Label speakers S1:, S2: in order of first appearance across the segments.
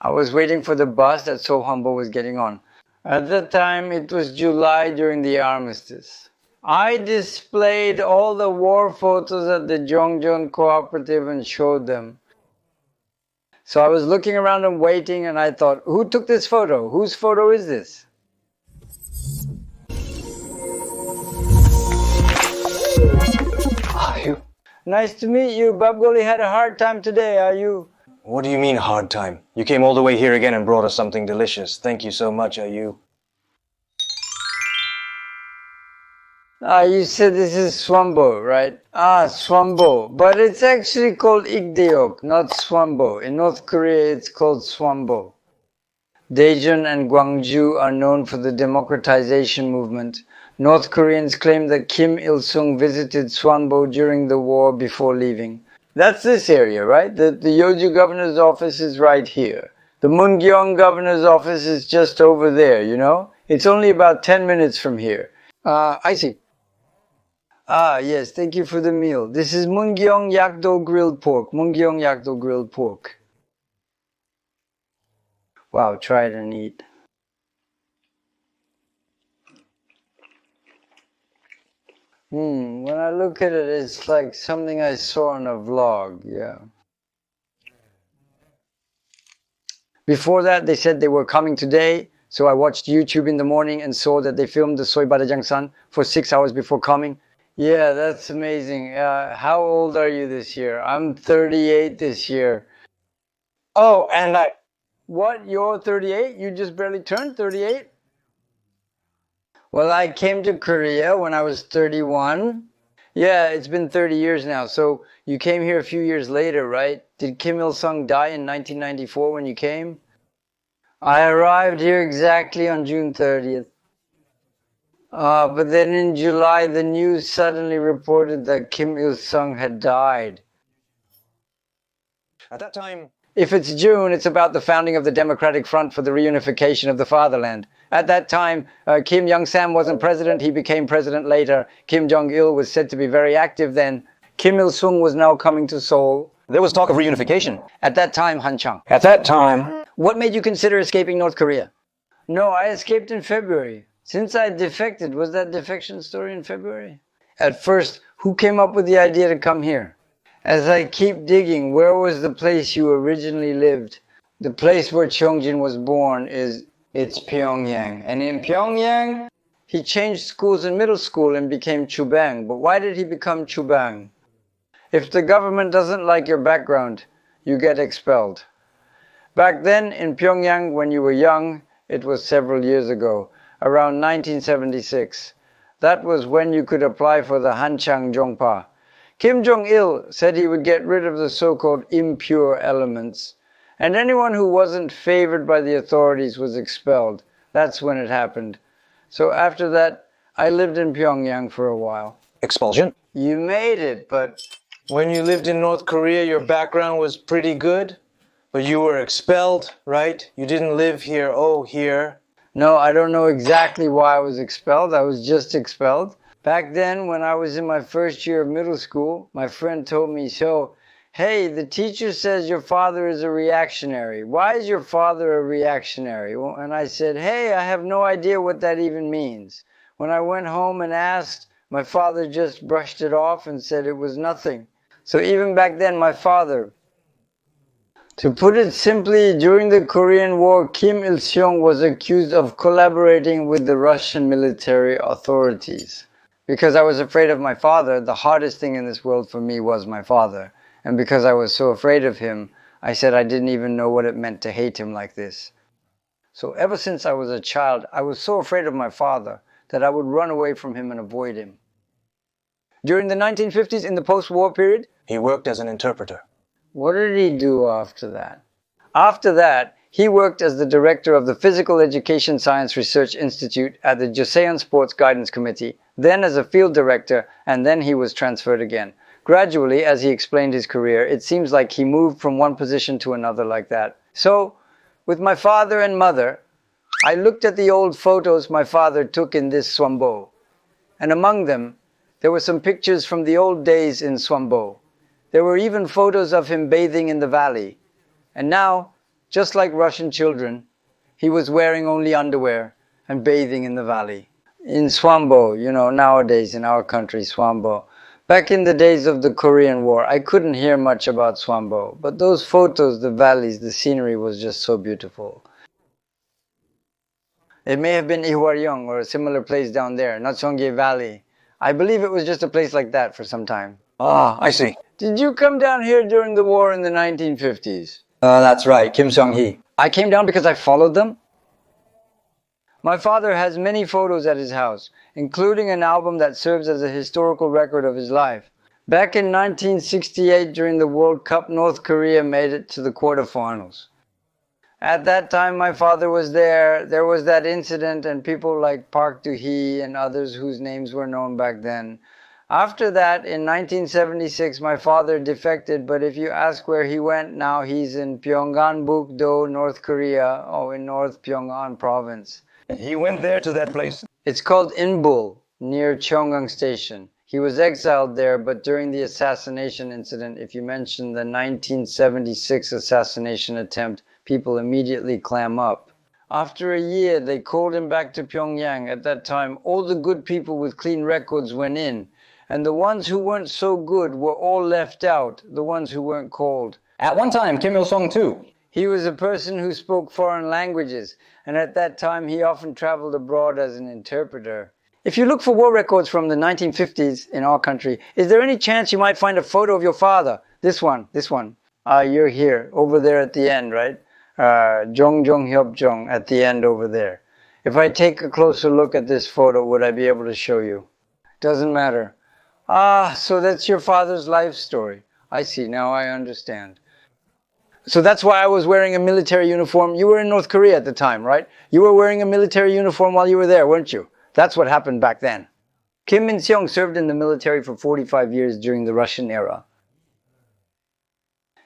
S1: I was waiting for the bus that Suanbo was getting on. At that time, it was July during the armistice. I displayed all the war photos at the Jongjeon Cooperative and showed them. So I was looking around and waiting, and I thought, who took this photo? Whose photo is this?
S2: You?
S1: Nice to meet you. Babgoli had a hard time today, are you?
S2: What do you mean hard time? You came all the way here again and brought us something delicious. Thank you so much, are you?
S1: You said this is Suanbo, right? Suanbo. But it's actually called Igdeok, not Suanbo. In North Korea, it's called Suanbo. Daejeon and Gwangju are known for the democratization movement. North Koreans claim that Kim Il-sung visited Suanbo during the war before leaving. That's this area, right? The Yeoju governor's office is right here. The Mungyong governor's office is just over there, you know? It's only about 10 minutes from here. I see. Yes, thank you for the meal. This is Mungyong Yakdo grilled pork. Mungyong Yakdo grilled pork. Wow, try it and eat. When I look at it, it's like something I saw in a vlog, yeah. Before that, they said they were coming today, so I watched YouTube in the morning and saw that they filmed the Soy Badajangsan for 6 hours before coming. Yeah, that's amazing. How old are you this year? I'm 38 this year. Oh, and What? You're 38? You just barely turned 38? Well, I came to Korea when I was 31. Yeah, it's been 30 years now. So you came here a few years later, right? Did Kim Il-sung die in 1994 when you came? I arrived here exactly on June 30th. But then in July, the news suddenly reported that Kim Il-sung had died.
S2: At that time...
S1: If it's June, it's about the founding of the Democratic Front for the Reunification of the Fatherland. At that time, Kim Young-sam wasn't president. He became president later. Kim Jong-il was said to be very active then. Kim Il-sung was now coming to Seoul.
S2: There was talk of reunification.
S1: At that time, Hanchang.
S2: At that time...
S1: What made you consider escaping North Korea? No, I escaped in February. Since I defected, was that defection story in February? At first, who came up with the idea to come here? As I keep digging, where was the place you originally lived? The place where Cheongjin was born it's Pyongyang. And in Pyongyang, he changed schools in middle school and became Chubang. But why did he become Chubang? If the government doesn't like your background, you get expelled. Back then in Pyongyang, when you were young, it was several years ago, around 1976. That was when you could apply for the Hanchang Jongpa. Kim Jong-il said he would get rid of the so-called impure elements, and anyone who wasn't favored by the authorities was expelled. That's when it happened. So after that, I lived in Pyongyang for a while.
S2: Expulsion?
S1: You made it, but...
S2: When you lived in North Korea, your background was pretty good, but you were expelled, right? You didn't live here, here.
S1: No, I don't know exactly why I was expelled. I was just expelled. Back then, when I was in my first year of middle school, my friend told me, so, hey, the teacher says your father is a reactionary. Why is your father a reactionary? Well, and I said, hey, I have no idea what that even means. When I went home and asked, my father just brushed it off and said it was nothing. So even back then, my father... To put it simply, during the Korean War, Kim Il-sung was accused of collaborating with the Russian military authorities. Because I was afraid of my father, the hardest thing in this world for me was my father. And because I was so afraid of him, I said I didn't even know what it meant to hate him like this. So ever since I was a child, I was so afraid of my father that I would run away from him and avoid him. During the 1950s, in the post-war period,
S2: he worked as an interpreter.
S1: What did he do after that? After that, he worked as the director of the Physical Education Science Research Institute at the Joseon Sports Guidance Committee, then as a field director, and then he was transferred again. Gradually, as he explained his career, it seems like he moved from one position to another like that. So, with my father and mother, I looked at the old photos my father took in this Suanbo. And among them, there were some pictures from the old days in Suanbo. There were even photos of him bathing in the valley. And now, just like Russian children. He was wearing only underwear and bathing in the valley. In Suanbo, you know, nowadays in our country, Suanbo. Back in the days of the Korean War, I couldn't hear much about Suanbo, but those photos, the valleys, the scenery was just so beautiful. It may have been Ihwaryong or a similar place down there, Natsongye Valley. I believe it was just a place like that for some time.
S3: Ah, I see.
S1: Did you come down here during the war in the 1950s?
S3: That's right, Kim Sung-hee.
S1: I came down because I followed them. My father has many photos at his house, including an album that serves as a historical record of his life. Back in 1968, during the World Cup, North Korea made it to the quarterfinals. At that time, my father was there. There was that incident, and people like Park Do-hee and others whose names were known back then. After that, in 1976, my father defected, but if you ask where he went now, he's in Pyeongganbuk-do, North Korea, in North Pyongan province.
S3: He went there to that place.
S1: It's called Inbul, near Cheonggang Station. He was exiled there, but during the assassination incident, if you mention the 1976 assassination attempt, people immediately clam up. After a year, they called him back to Pyongyang. At that time, all the good people with clean records went in, and the ones who weren't so good were all left out, the ones who weren't called.
S3: At one time, Kim Il-sung too.
S1: He was a person who spoke foreign languages, and at that time he often traveled abroad as an interpreter. If you look for war records from the 1950s in our country, is there any chance you might find a photo of your father? This one. You're here, over there at the end, right? Jong at the end over there. If I take a closer look at this photo, would I be able to show you? Doesn't matter. So that's your father's life story. I see, now I understand. So that's why I was wearing a military uniform. You were in North Korea at the time, right? You were wearing a military uniform while you were there, weren't you? That's what happened back then. Kim Il-sung served in the military for 45 years during the Russian era.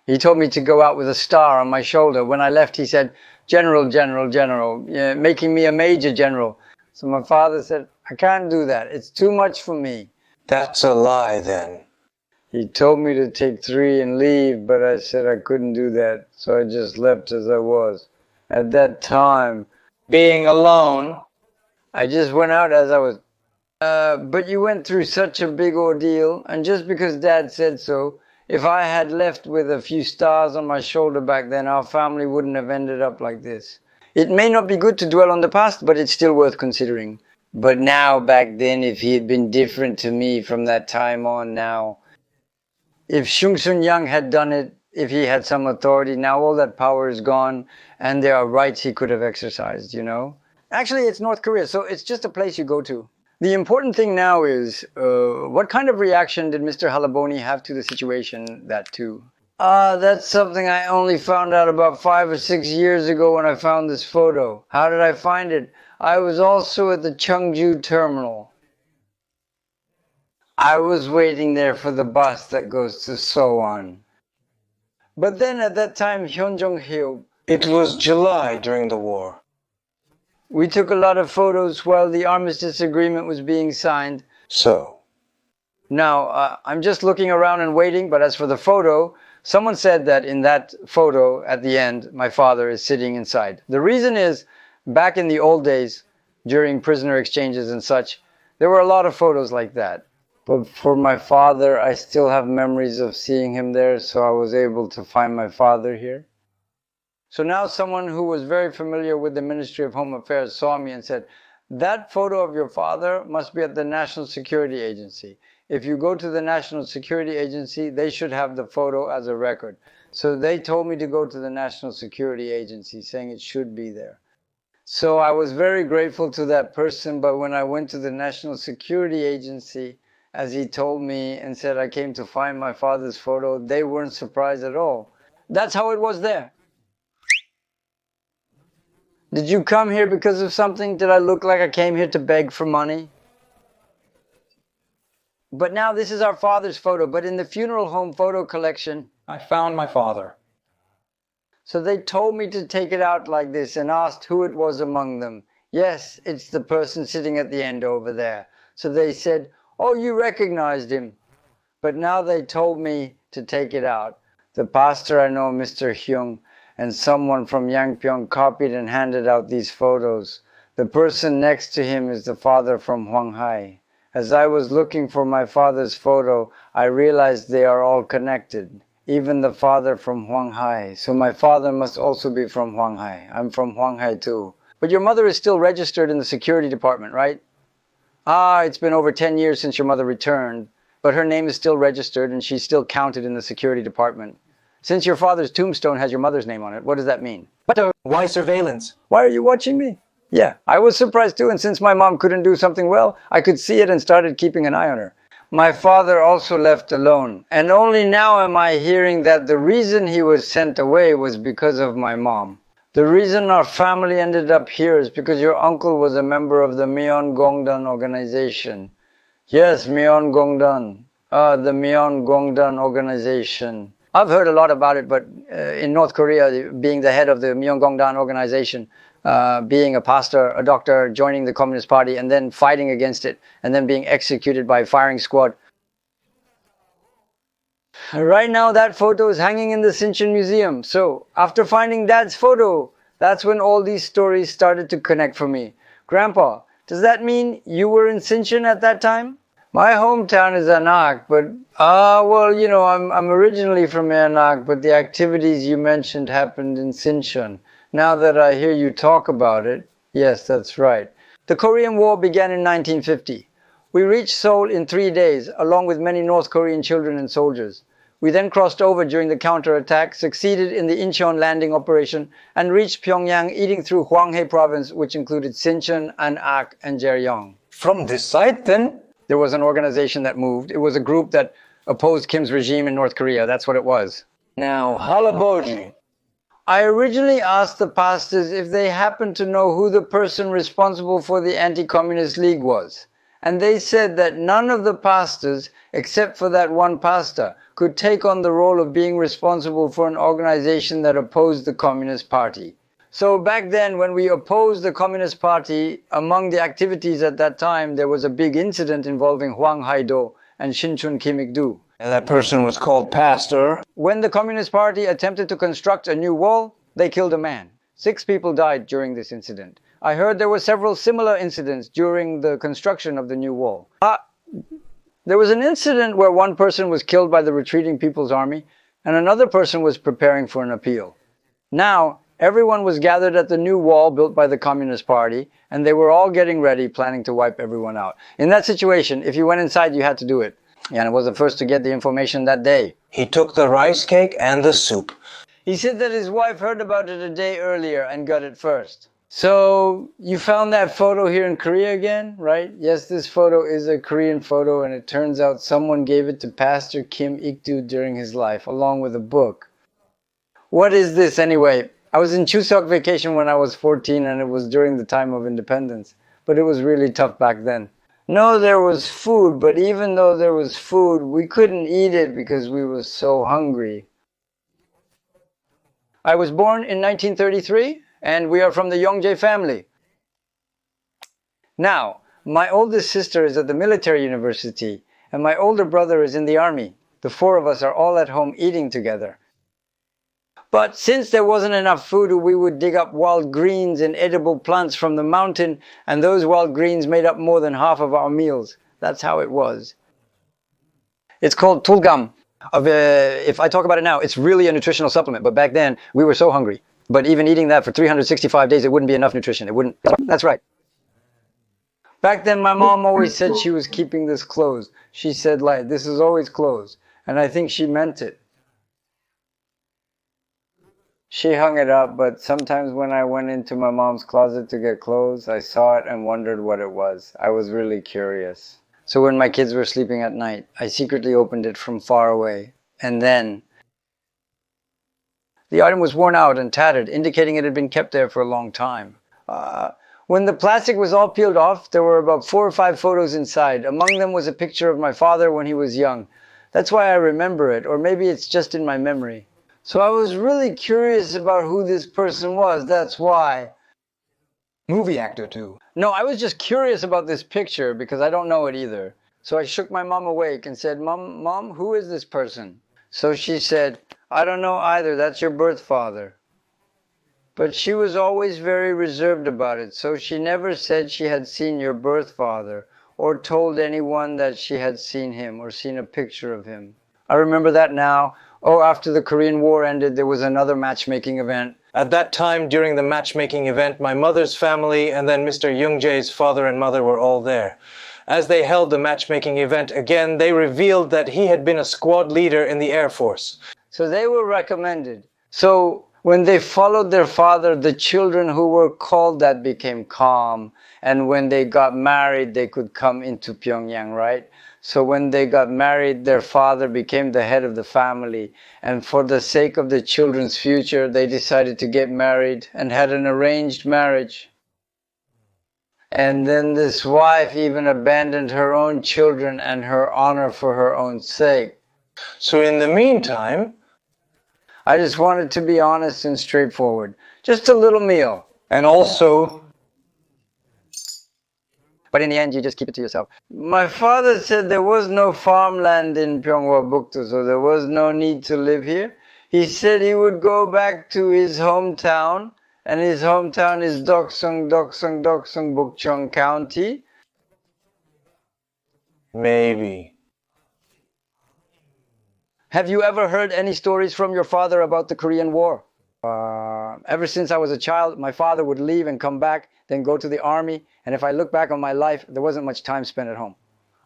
S1: He told me to go out with a star on my shoulder. When I left, he said, General, General, General, making me a Major General. So my father said, I can't do that. It's too much for me.
S2: That's a lie then.
S1: He told me to take 3 and leave, but I said I couldn't do that, so I just left as I was. At that time,
S2: Being alone.
S1: I just went out as I was. But you went through such a big ordeal, and just because Dad said so, if I had left with a few stars on my shoulder back then, our family wouldn't have ended up like this. It may not be good to dwell on the past, but it's still worth considering. But now, back then, if he had been different to me from that time on now, if Chung Sun-yang had done it, if he had some authority, now all that power is gone, and there are rights he could have exercised, you know? Actually, it's North Korea, so it's just a place you go to. The important thing now is, what kind of reaction did Mr. Halaboni have to the situation, that too? That's something I only found out about 5 or 6 years ago when I found this photo. How did I find it? I was also at the Cheongju terminal. I was waiting there for the bus that goes to Soan. But then at that time, Hyunjong-hyo,
S2: It was July during the war.
S1: we took a lot of photos while the armistice agreement was being signed.
S2: So,
S1: Now, I'm just looking around and waiting, but as for the photo, someone said that in that photo at the end, my father is sitting inside. The reason is, back in the old days, during prisoner exchanges and such, there were a lot of photos like that. But for my father, I still have memories of seeing him there, so I was able to find my father here. So now someone who was very familiar with the Ministry of Home Affairs saw me and said, that photo of your father must be at the National Security Agency. If you go to the National Security Agency, they should have the photo as a record. So they told me to go to the National Security Agency, saying it should be there. So I was very grateful to that person, but when I went to the National Security Agency, as he told me and said I came to find my father's photo, they weren't surprised at all. That's how it was there. Did you come here because of something? Did I look like I came here to beg for money? But now this is our father's photo, but in the funeral home photo collection,
S3: I found my father.
S1: so they told me to take it out like this and asked who it was among them. Yes, it's the person sitting at the end over there. So they said, oh, you recognized him. But now they told me to take it out. The pastor I know, Mr. Hyung, and someone from Yangpyeong copied and handed out these photos. The person next to him is the father from Hwanghae. As I was looking for my father's photo, I realized they are all connected, even the father from Hwanghae. So my father must also be from Hwanghae. I'm from Hwanghae too. But your mother is still registered in the security department, right? Ah, it's been over 10 years since your mother returned, but her name is still registered and she's still counted in the security department. Since your father's tombstone has your mother's name on it, what does that mean?
S2: But why surveillance?
S1: Why are you watching me? Yeah, I was surprised too, and since my mom couldn't do something well, I could see it and started keeping an eye on her. My father also left alone, and only now am I hearing that the reason he was sent away was because of my mom. The reason our family ended up here is because your uncle was a member of the Myeongdong organization. Yes, Myeongdong. The Myeongdong organization. I've heard a lot about it, but in North Korea, being the head of the Myeongdong organization, being a pastor, a doctor, joining the Communist Party, and then fighting against it, and then being executed by firing squad. Right now, that photo is hanging in the Sinchon Museum. So, after finding Dad's photo, that's when all these stories started to connect for me. Grandpa, does that mean you were in Sinchon at that time? My hometown is Anak, but, well, you know, I'm originally from Anak, but the activities you mentioned happened in Sinchon. Now that I hear you talk about it, yes, that's right. The Korean War began in 1950. We reached Seoul in 3 days, along with many North Korean children and soldiers. We then crossed over during the counterattack, succeeded in the Incheon landing operation, and reached Pyongyang, eating through Hwanghae province, which included Sinchon, Anak, and Jeryong.
S3: From this site, then?
S1: There was an organization that moved. It was a group that opposed Kim's regime in North Korea. That's what it was.
S3: Now, Halaboji.
S1: I originally asked the pastors if they happened to know who the person responsible for the Anti-Communist League was. And they said that none of the pastors, except for that one pastor, could take on the role of being responsible for an organization that opposed the Communist Party. So back then, when we opposed the Communist Party, among the activities at that time, there was a big incident involving Hwang Hae-do and Shinchun Kim-ik-do.
S2: And that person was called Pastor.
S1: When the Communist Party attempted to construct a new wall, they killed a man. 6 people died during this incident. I heard there were several similar incidents during the construction of the new wall. There was an incident where one person was killed by the retreating People's Army, and another person was preparing for an appeal. Now, everyone was gathered at the new wall built by the Communist Party, and they were all getting ready, planning to wipe everyone out. In that situation, if you went inside, you had to do it. And I was the first to get the information that day.
S2: He took the rice cake and the soup.
S1: He said that his wife heard about it a day earlier and got it first. So, you found that photo here in Korea again, right? Yes, this photo is a Korean photo, and it turns out someone gave it to Pastor Kim Ik-do during his life, along with a book. What is this anyway? I was in Chuseok vacation when I was 14, and it was during the time of independence. But it was really tough back then. No, there was food, but even though there was food, we couldn't eat it because we were so hungry. I was born in 1933, and we are from the Yongjae family. Now, my oldest sister is at the military university, and my older brother is in the army. The 4 of us are all at home eating together. But since there wasn't enough food, we would dig up wild greens and edible plants from the mountain, and those wild greens made up more than half of our meals. That's how it was. It's called tulgam. If I talk about it now, it's really a nutritional supplement, but back then, we were so hungry. But even eating that for 365 days, it wouldn't be enough nutrition. It wouldn't. That's right. Back then, my mom always said she was keeping this closed. She said, like, this is always closed. And I think she meant it. She hung it up, but sometimes when I went into my mom's closet to get clothes, I saw it and wondered what it was. I was really curious. So when my kids were sleeping at night, I secretly opened it from far away. And then the item was worn out and tattered, indicating it had been kept there for a long time. When the plastic was all peeled off, there were about 4 or 5 photos inside. Among them was a picture of my father when he was young. That's why I remember it, or maybe it's just in my memory. So I was really curious about who this person was, that's why.
S3: Movie actor too.
S1: No, I was just curious about this picture because I don't know it either. So I shook my mom awake and said, Mom, who is this person? So she said, I don't know either, that's your birth father. But she was always very reserved about it, so she never said she had seen your birth father or told anyone that she had seen him or seen a picture of him. I remember that now. Oh, after the Korean War ended, there was another matchmaking event.
S2: At that time, during the matchmaking event, my mother's family and then Mr. Youngjae's father and mother were all there. As they held the matchmaking event again, they revealed that he had been a squad leader in the Air Force.
S1: So they were recommended. So when they followed their father, the children who were called that became calm. And when they got married, they could come into Pyongyang, right? So when they got married, their father became the head of the family. And for the sake of the children's future, they decided to get married and had an arranged marriage. And then this wife even abandoned her own children and her honor for her own sake.
S2: So in the meantime,
S1: I just wanted to be honest and straightforward. Just a little meal.
S3: And also,
S1: But in the end, you just keep it to yourself. My father said there was no farmland in Pyeongbuk-do, so there was no need to live here. He said he would go back to his hometown, and his hometown is Dokseong, Bukchon County.
S2: maybe.
S1: Have you ever heard any stories from your father about the Korean War? Ever since I was a child, my father would leave and come back, then go to the army. And if I look back on my life, there wasn't much time spent at home.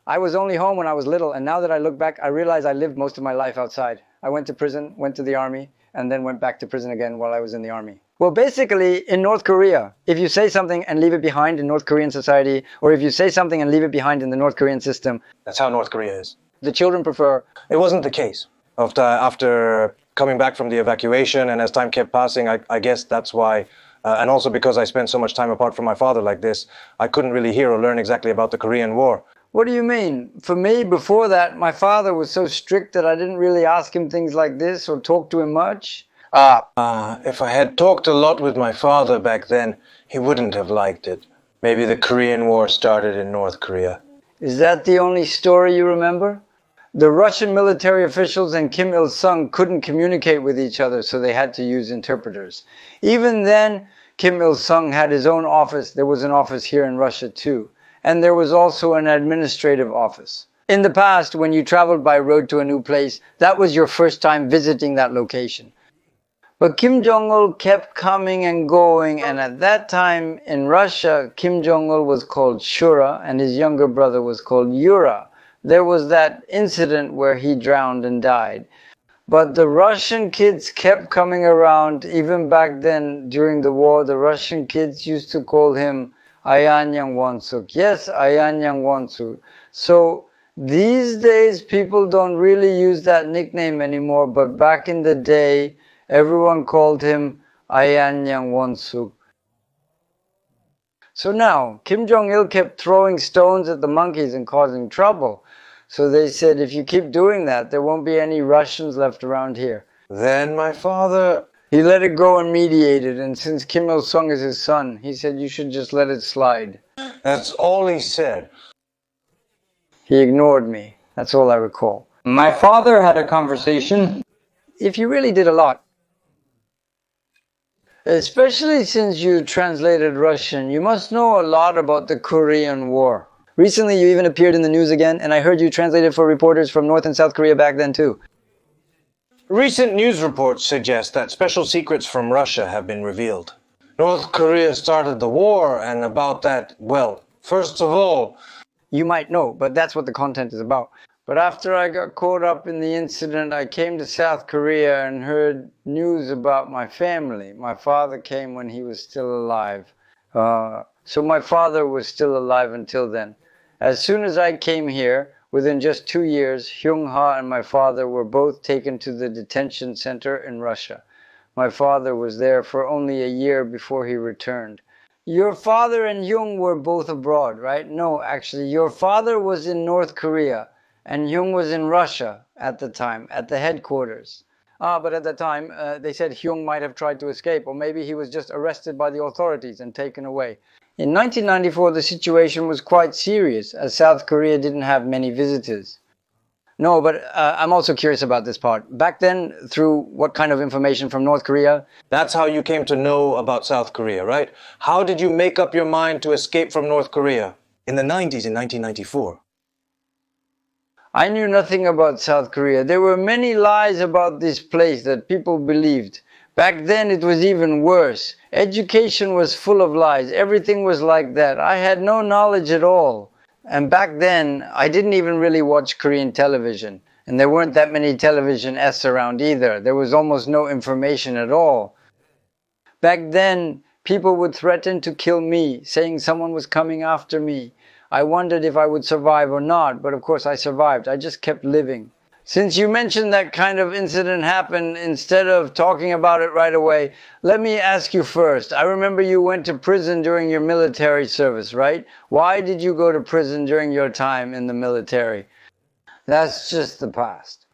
S1: I was only home when I was little, and now that I look back, I realize I lived most of my life outside. I went to prison, went to the army, and then went back to prison again while I was in the army. Well, basically, in North Korea, if you say something and leave it behind in North Korean society, or if you say something and leave it behind in the North Korean system,
S2: That's how North Korea is.
S1: the children prefer.
S2: It wasn't the case. After coming back from the evacuation and as time kept passing, I guess that's why, and also because I spent so much time apart from my father like this, I couldn't really hear or learn exactly about the Korean War.
S1: What do you mean? For me, before that, my father was so strict that I didn't really ask him things like this or talk to him much.
S2: If I had talked a lot with my father back then, he wouldn't have liked it. Maybe the Korean War started in North Korea.
S1: Is that the only story you remember? The Russian military officials and Kim Il-sung couldn't communicate with each other, so they had to use interpreters. Even then, Kim Il-sung had his own office. There was an office here in Russia too. And there was also an administrative office. In the past, when you traveled by road to a new place, that was your first time visiting that location. But Kim Jong-il kept coming and going, and at that time in Russia, Kim Jong-il was called Shura and his younger brother was called Yura. There was that incident where he drowned and died. But the Russian kids kept coming around. Even back then, during the war, the Russian kids used to call him Ayanyang Wonsuk. Yes, Ayanyang Wonsuk. So these days, people don't really use that nickname anymore. But back in the day, everyone called him Ayanyang Wonsuk. So now, Kim Jong-il kept throwing stones at the monkeys and causing trouble. So they said, if you keep doing that, there won't be any Russians left around here.
S2: Then my father...
S1: He let it go and mediated, and since Kim Il-sung is his son, he said you should just let it slide.
S2: That's all he said.
S1: He ignored me. That's all I recall.
S3: my father had a conversation.
S1: If you really did a lot, especially since you translated Russian, you must know a lot about the Korean War. Recently, you even appeared in the news again, and I heard you translated for reporters from North and South Korea back then too.
S2: Recent news reports suggest that special secrets from Russia have been revealed. North Korea started the war, and about that, well, first of all...
S1: You might know, but that's what the content is about. But after I got caught up in the incident, I came to South Korea and heard news about my family. My father came when he was still alive. So my father was still alive until then. As soon as I came here, within just 2 years, Hyung-ha and my father were both taken to the detention center in Russia. My father was there for only a year before he returned. Your father and Hyung were both abroad, right? No, actually, your father was in North Korea and Hyung was in Russia at the time, at the headquarters. But at the time, they said Hyung might have tried to escape, or maybe he was just arrested by the authorities and taken away. In 1994, the situation was quite serious, as South Korea didn't have many visitors. No, but I'm also curious about this part. Back then, through what kind of information from North Korea?
S2: That's how you came to know about South Korea, right? How did you make up your mind to escape from North Korea? In the 90s, in 1994.
S1: I knew nothing about South Korea. There were many lies about this place that people believed. Back then it was even worse. Education was full of lies. Everything was like that. I had no knowledge at all. And back then, I didn't even really watch Korean television. And there weren't that many television S around either. There was almost no information at all. Back then, people would threaten to kill me, saying someone was coming after me. I wondered if I would survive or not, but of course I survived. I just kept living. Since you mentioned that kind of incident happened, instead of talking about it right away, let me ask you first. I remember you went to prison during your military service, right? Why did you go to prison during your time in the military? That's just the past.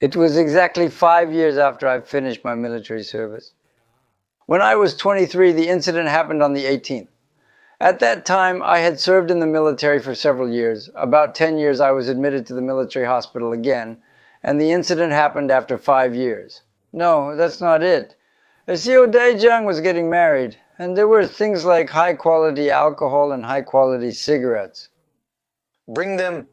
S1: It was exactly 5 years after I finished my military service. When I was 23, the incident happened on the 18th. At that time, I had served in the military for several years. About 10 years I was admitted to the military hospital again, and the incident happened after 5 years. No, that's not it. Seo Dae-jung was getting married, and there were things like high-quality alcohol and high-quality cigarettes.
S2: Bring them.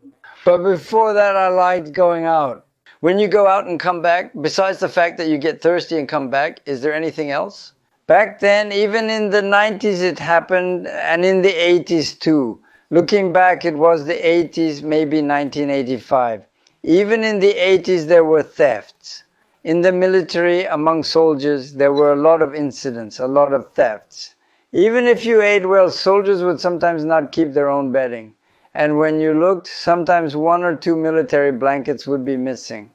S1: But before that, I liked going out. When you go out and come back, besides the fact that you get thirsty and come back, is there anything else? Back then, even in the 90s it happened, and in the 80s too. Looking back, it was the 80s, maybe 1985. Even in the 80s there were thefts. In the military, among soldiers, there were a lot of incidents, a lot of thefts. Even if you ate well, soldiers would sometimes not keep their own bedding. And when you looked, sometimes 1 or 2 military blankets would be missing.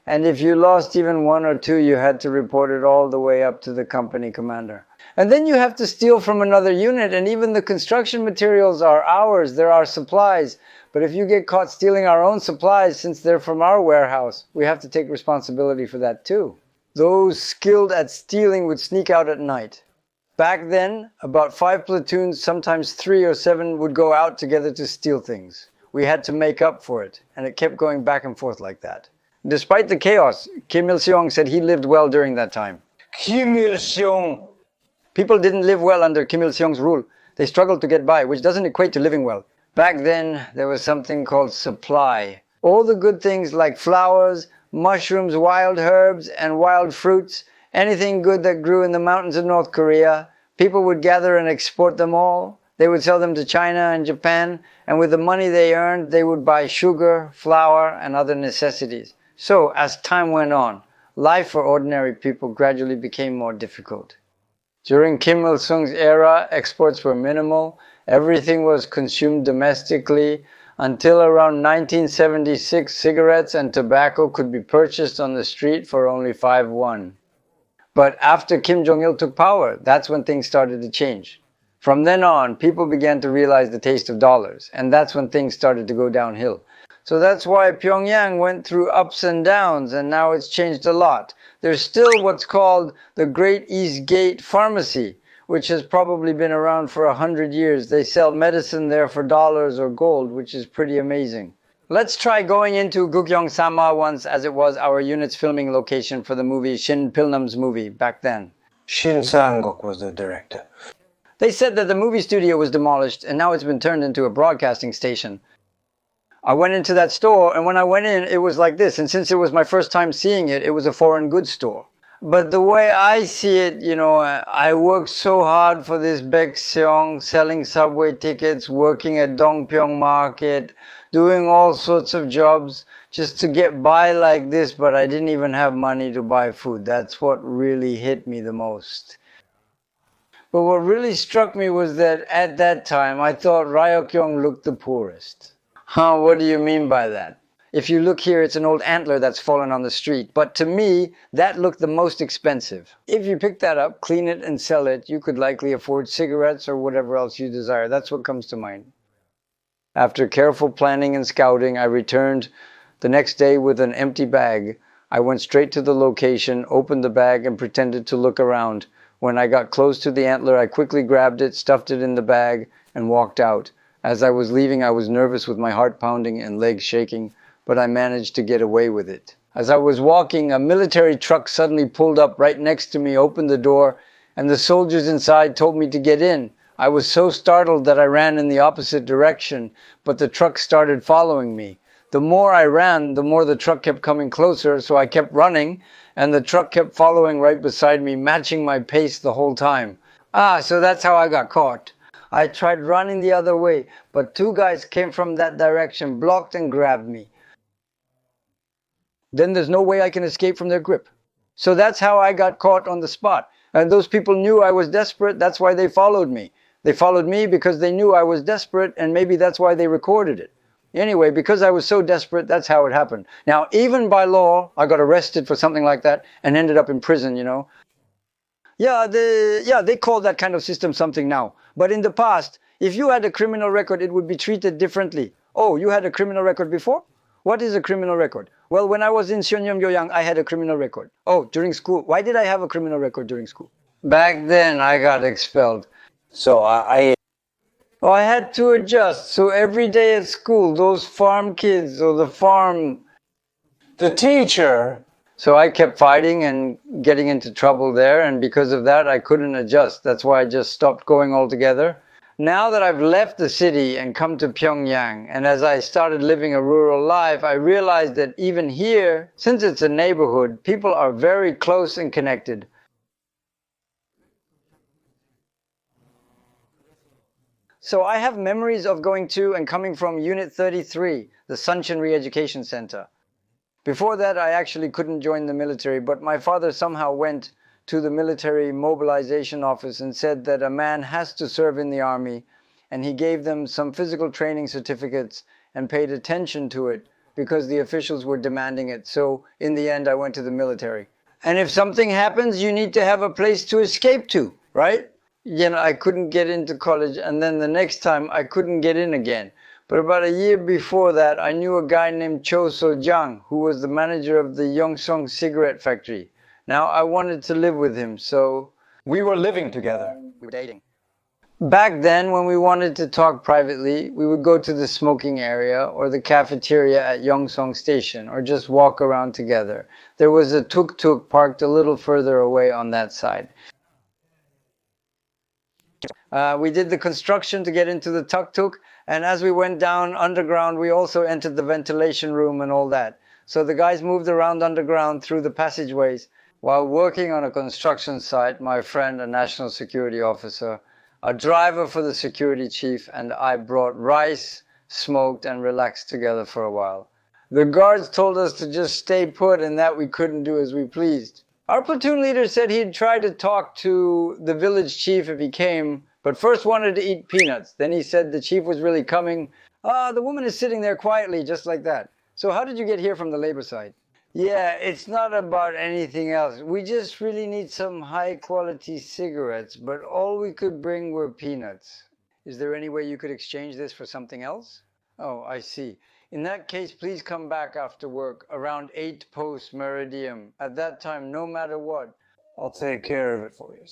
S1: And if you lost even 1 or 2, you had to report it all the way up to the company commander. And then you have to steal from another unit, and even the construction materials are ours, they're our supplies. But if you get caught stealing our own supplies, since they're from our warehouse, we have to take responsibility for that too. Those skilled at stealing would sneak out at night. Back then, about 5 platoons, sometimes 3 or 7, would go out together to steal things. We had to make up for it, and it kept going back and forth like that. Despite the chaos, Kim Il-sung said he lived well during that time.
S3: Kim Il-sung.
S1: People didn't live well under Kim Il-sung's rule. They struggled to get by, which doesn't equate to living well. Back then, there was something called supply. All the good things like flowers, mushrooms, wild herbs, and wild fruits, anything good that grew in the mountains of North Korea, people would gather and export them all. They would sell them to China and Japan, and with the money they earned, they would buy sugar, flour, and other necessities. So, as time went on, life for ordinary people gradually became more difficult. During Kim Il-sung's era, exports were minimal, everything was consumed domestically. Until around 1976, cigarettes and tobacco could be purchased on the street for only 5 won. But after Kim Jong-il took power, that's when things started to change. From then on, people began to realize the taste of dollars, and that's when things started to go downhill. So that's why Pyongyang went through ups and downs, and now it's changed a lot. There's still what's called the Great East Gate Pharmacy, which has probably been around for 100 years. They sell medicine there for dollars or gold, which is pretty amazing. Let's try going into Gukyeong-sama once, as it was our unit's filming location for the movie Shin Pilnam's movie back then.
S2: Shin Sang-gok was the director.
S1: They said that the movie studio was demolished, and now it's been turned into a broadcasting station. I went into that store, and when I went in, it was like this. And since it was my first time seeing it, it was a foreign goods store. But the way I see it, I worked so hard for this Baekseong, selling subway tickets, working at Dongpyeong Market, doing all sorts of jobs just to get by like this, but I didn't even have money to buy food. That's what really hit me the most. But what really struck me was that at that time, I thought Ryokyeong looked the poorest. Huh, what do you mean by that? If you look here, it's an old antler that's fallen on the street. But to me, that looked the most expensive. If you pick that up, clean it, and sell it, you could likely afford cigarettes or whatever else you desire. That's what comes to mind. After careful planning and scouting, I returned the next day with an empty bag. I went straight to the location, opened the bag, and pretended to look around. When I got close to the antler, I quickly grabbed it, stuffed it in the bag, and walked out. As I was leaving, I was nervous with my heart pounding and legs shaking, but I managed to get away with it. As I was walking, a military truck suddenly pulled up right next to me, opened the door, and the soldiers inside told me to get in. I was so startled that I ran in the opposite direction, but the truck started following me. The more I ran, the more the truck kept coming closer, so I kept running, and the truck kept following right beside me, matching my pace the whole time. So that's how I got caught. I tried running the other way, but two guys came from that direction, blocked and grabbed me. Then there's no way I can escape from their grip. So that's how I got caught on the spot. And those people knew I was desperate, that's why they followed me. They followed me because they knew I was desperate, and maybe that's why they recorded it. Anyway, because I was so desperate, that's how it happened. Now, even by law, I got arrested for something like that and ended up in prison, you know. They call that kind of system something now. But in the past, if you had a criminal record, it would be treated differently. Oh, you had a criminal record before? What is a criminal record? Well, when I was in Seonyeom-Yoyang, I had a criminal record. Oh, during school. Why did I have a criminal record during school? Back then, I got expelled.
S3: So I
S1: I had to adjust. So every day at school, those farm kids or
S2: The teacher.
S1: So I kept fighting and getting into trouble there, and because of that, I couldn't adjust. That's why I just stopped going altogether. Now that I've left the city and come to Pyongyang, and as I started living a rural life, I realized that even here, since it's a neighborhood, people are very close and connected. So I have memories of going to and coming from Unit 33, the Suncheon Re-Education Center. Before that, I actually couldn't join the military, but my father somehow went to the military mobilization office and said that a man has to serve in the army, and he gave them some physical training certificates and paid attention to it because the officials were demanding it. So in the end, I went to the military. And if something happens, you need to have a place to escape to, right? You know, I couldn't get into college, and then the next time I couldn't get in again. But about a year before that, I knew a guy named Cho So-jang, who was the manager of the Yongseong cigarette factory. Now, I wanted to live with him, so
S3: we were living together.
S1: we were dating. Back then, when we wanted to talk privately, we would go to the smoking area or the cafeteria at Yongseong Station, or just walk around together. There was a tuk-tuk parked a little further away on that side. We did the construction to get into the tuk-tuk, and as we went down underground, we also entered the ventilation room and all that. So the guys moved around underground through the passageways. While working on a construction site, my friend, a national security officer, a driver for the security chief, and I brought rice, smoked, and relaxed together for a while. The guards told us to just stay put and that we couldn't do as we pleased. Our platoon leader said he'd try to talk to the village chief if he came, but first wanted to eat peanuts. Then he said the chief was really coming. The woman is sitting there quietly, just like that. So how did you get here from the labor side? Yeah, it's not about anything else. We just really need some high-quality cigarettes, but all we could bring were peanuts. Is there any way you could exchange this for something else? Oh, I see. In that case, please come back after work, around 8 post meridium. At that time, no matter what,
S2: I'll take care of it for you,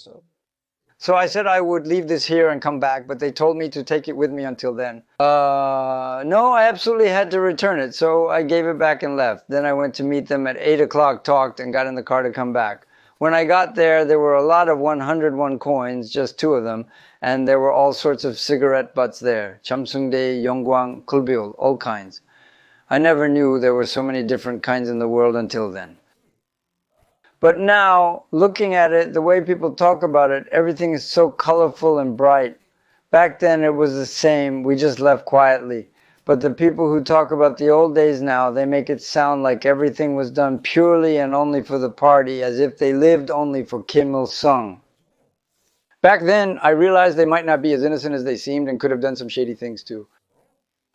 S1: So I said I would leave this here and come back, but they told me to take it with me until then. No, I absolutely had to return it, so I gave it back and left. Then I went to meet them at 8 o'clock, talked, and got in the car to come back. When I got there were a lot of 101 coins, just 2 of them, and there were all sorts of cigarette butts there. Chamsungdae, Yongguang, Kulbyul, all kinds. I never knew there were so many different kinds in the world until then. But now, looking at it, the way people talk about it, everything is so colorful and bright. Back then it was the same, we just left quietly. But the people who talk about the old days now, they make it sound like everything was done purely and only for the party, as if they lived only for Kim Il-sung. Back then, I realized they might not be as innocent as they seemed and could have done some shady things too.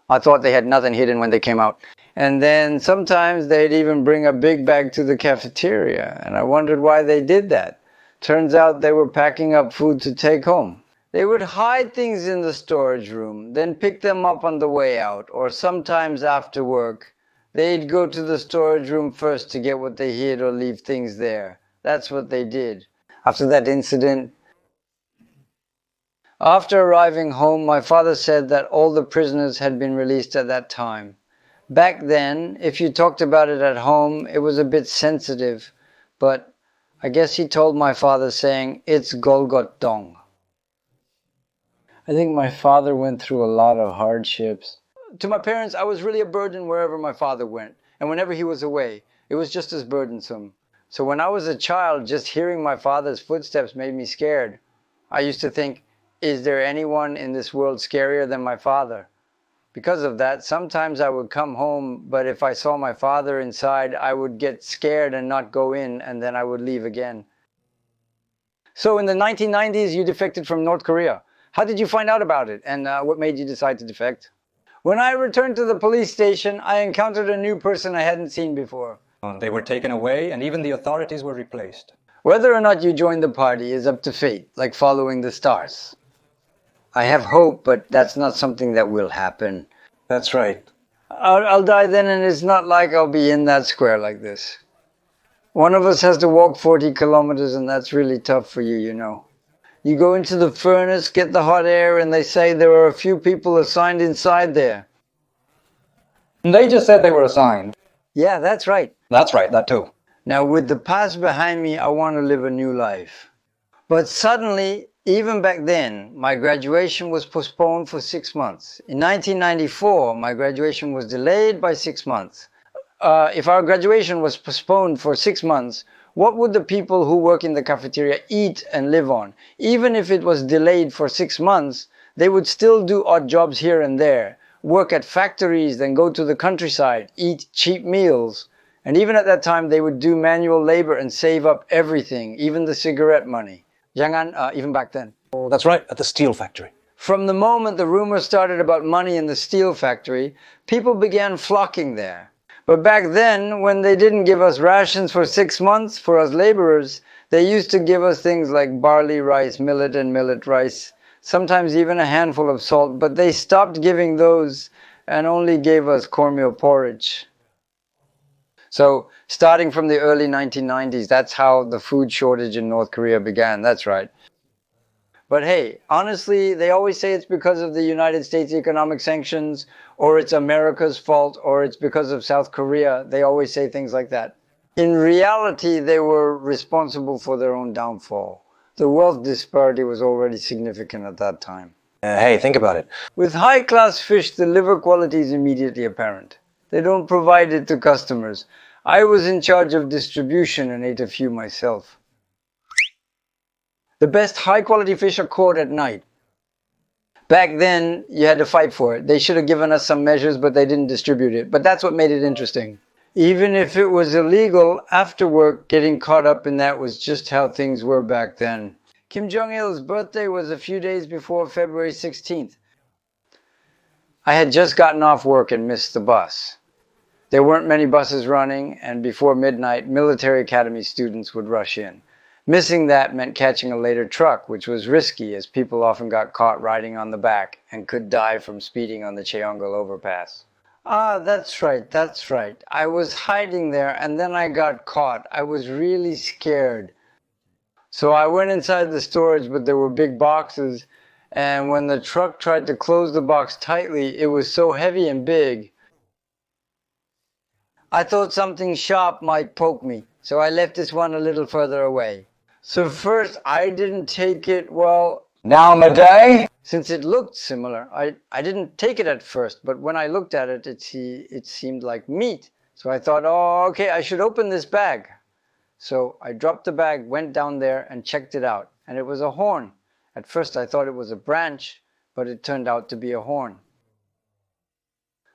S1: I thought they had nothing hidden when they came out. And then sometimes they'd even bring a big bag to the cafeteria, and I wondered why they did that. Turns out they were packing up food to take home. They would hide things in the storage room, then pick them up on the way out, or sometimes after work. They'd go to the storage room first to get what they hid or leave things there. That's what they did. After that incident, After arriving home, my father said that all the prisoners had been released at that time. Back then, if you talked about it at home, it was a bit sensitive, but I guess he told my father saying, it's Golgot Dong. I think my father went through a lot of hardships. To my parents, I was really a burden wherever my father went, and whenever he was away, it was just as burdensome. So when I was a child, just hearing my father's footsteps made me scared. I used to think, is there anyone in this world scarier than my father? Because of that, sometimes I would come home, but if I saw my father inside, I would get scared and not go in, and then I would leave again. So in the 1990s, you defected from North Korea. How did you find out about it, and what made you decide to defect? When I returned to the police station, I encountered a new person I hadn't seen before.
S3: They were taken away and even the authorities were replaced.
S1: Whether or not you join the party is up to fate, like following the stars. I have hope, but that's not something that will happen.
S2: That's right.
S1: I'll die then, and it's not like I'll be in that square like this. One of us has to walk 40 kilometers, and that's really tough for you, you know. You go into the furnace, get the hot air, and they say there are a few people assigned inside there.
S3: They just said they were assigned.
S1: Yeah, that's right.
S3: That's right, that too.
S1: Now, with the past behind me, I want to live a new life. But suddenly, even back then, my graduation was postponed for 6 months. In 1994, my graduation was delayed by 6 months. If our graduation was postponed for 6 months, what would the people who work in the cafeteria eat and live on? Even if it was delayed for 6 months, they would still do odd jobs here and there, work at factories, then go to the countryside, eat cheap meals. And even at that time, they would do manual labor and save up everything, even the cigarette money. Even back then.
S2: Oh, that's right, at the steel factory.
S1: From the moment the rumors started about money in the steel factory, people began flocking there. But back then, when they didn't give us rations for 6 months for us laborers, they used to give us things like barley rice, millet and millet rice, sometimes even a handful of salt, but they stopped giving those and only gave us cornmeal porridge. So, starting from the early 1990s, that's how the food shortage in North Korea began, that's right. But hey, honestly, they always say it's because of the United States economic sanctions, or it's America's fault, or it's because of South Korea. They always say things like that. In reality, they were responsible for their own downfall. The wealth disparity was already significant at that time.
S2: Hey, think about it.
S1: With high-class fish, the liver quality is immediately apparent. They don't provide it to customers. I was in charge of distribution and ate a few myself. The best high-quality fish are caught at night. Back then, you had to fight for it. They should have given us some measures, but they didn't distribute it. But that's what made it interesting. Even if it was illegal, after work, getting caught up in that was just how things were back then. Kim Jong-il's birthday was a few days before February 16th. I had just gotten off work and missed the bus. There weren't many buses running, and before midnight, military academy students would rush in. Missing that meant catching a later truck, which was risky as people often got caught riding on the back and could die from speeding on the Cheonggal overpass. Ah, that's right. I was hiding there and then I got caught. I was really scared. So I went inside the storage, but there were big boxes, and when the truck tried to close the box tightly, it was so heavy and big. I thought something sharp might poke me, so I left this one a little further away. So first, I didn't take it, well...
S3: Now, midday?
S1: Since it looked similar, I didn't take it at first, but when I looked at it, it seemed like meat. So I thought, oh, okay, I should open this bag. So I dropped the bag, went down there, and checked it out. And it was a horn. At first I thought it was a branch, but it turned out to be a horn.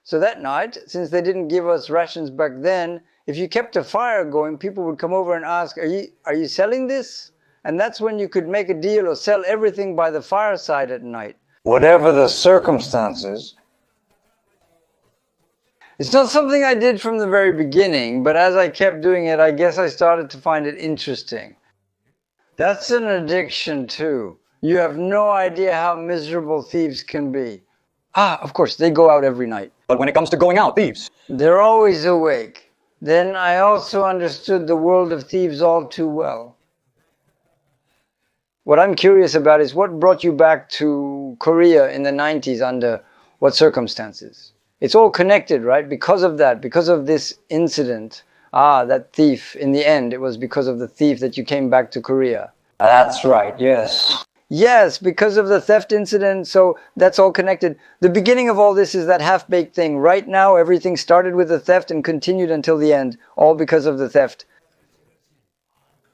S1: So that night, since they didn't give us rations back then, if you kept a fire going, people would come over and ask, are you selling this? And that's when you could make a deal or sell everything by the fireside at night.
S3: Whatever the circumstances.
S1: It's not something I did from the very beginning, but as I kept doing it, I guess I started to find it interesting. That's an addiction too. You have no idea how miserable thieves can be. Ah, of course, they go out every night.
S3: But when it comes to going out, thieves.
S1: They're always awake. Then I also understood the world of thieves all too well. What I'm curious about is what brought you back to Korea in the 90s under what circumstances? It's all connected, right? Because of that, because of this incident. Ah, that thief. In the end, it was because of the thief that you came back to Korea.
S3: That's right, yes.
S1: Yes, because of the theft incident, so that's all connected. The beginning of all this is that half-baked thing. Right now, everything started with the theft and continued until the end, all because of the theft.